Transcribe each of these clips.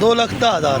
2,10,000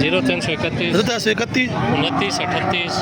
0331 31 29 38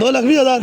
2,20,000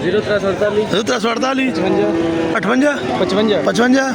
0348 348 58 55 55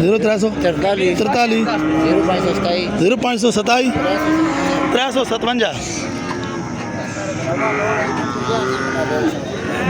0343 0527 357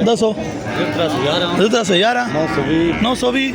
1011 920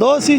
280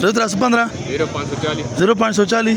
315 0540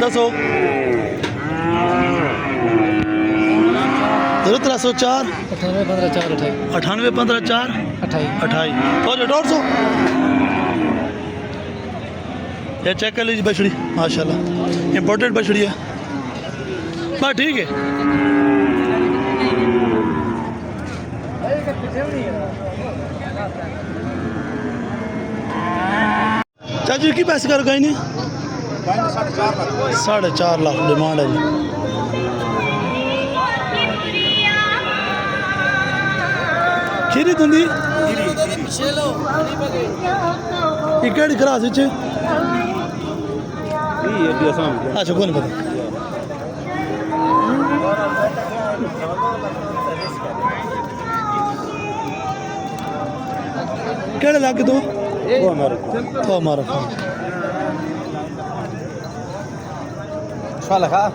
दसो 0304 98 15 4 98 15 4 28 28 हो जो 150 ये चेक कर लीजिए बछड़ी माशाल्लाह इम्पोर्टेड बछड़ी है बस ठीक है चाची की पैसे कर गई नहीं 4.5 लाख डिमांड है जी खीरी तुंदी ये केड़ी क्रास विच अच्छा कोई नहीं पता केड़े लागे तू तो हमारा लगा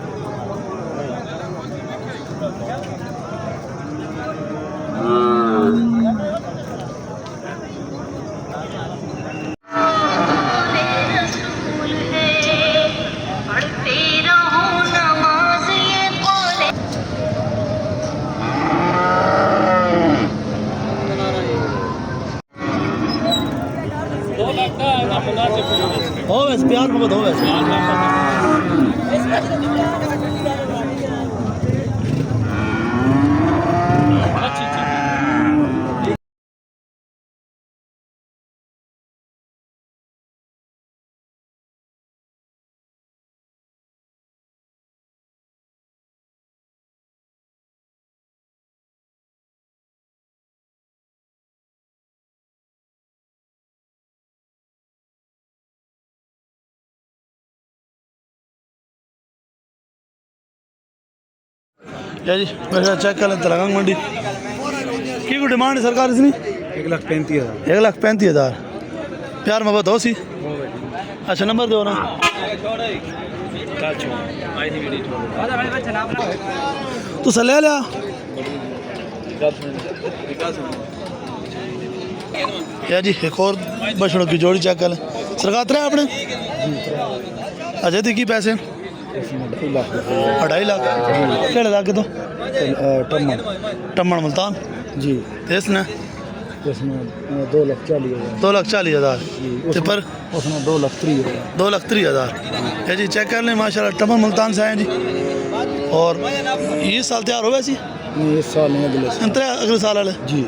हो वैसे प्यार मोहब्बत हो वैसे या जी मेरे चेक कर लेते लगांग मंडी की कोई डिमांड है सरकार इसनी 1,35,000 1,35,000 प्यार मोहब्बत हो सी अच्छा नंबर दो ना तू ले लिया या जी एक और बछड़ों की जोड़ी चेक कर लें सरकार है आपने अच्छा दी की पैसे 2.5 लाख केड़े लागे तो टम्मन मुल्तान जी इसने उसमें 2,40,000 2,40,000 पर उसमें 2,30,000 2,30,000 ये जी चेक कर लें माशाल्लाह टम्मन मुल्तान से आए जी और ये साल तैयार हो वैसी नहीं इस साल नहीं अगले साल वाले जी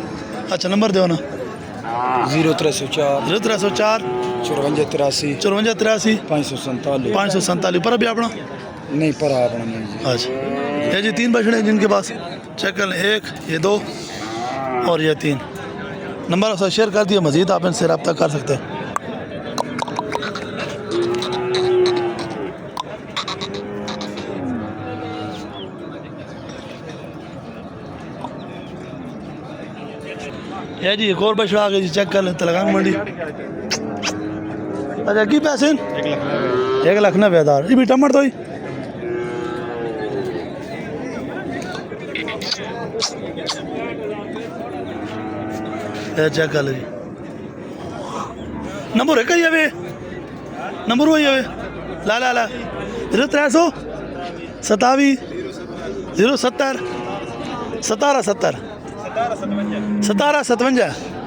अच्छा नंबर दो ना 0304 0304 54 54 83 547 547 पर अभी अपना नहीं पर आपने नहीं जी अच्छा ये जी 3 बछड़े हैं जिनके पास चेक कर लें 1 ये 2 और ये 3 नंबर आपसे शेयर कर दिया मज़ीद आप इनसे रब्ता कर सकते हैं ये जी एक और बछड़ा आ गया जी चेक कर लें तलगांग मंडी अच्छा की पैसे 1,90,000 ये भी टमाटर तो ही चेक कर लीजिए नंबर है कहीं अवे नंबर वही अवे ला ला ला 0300 27 070 17 70 17 57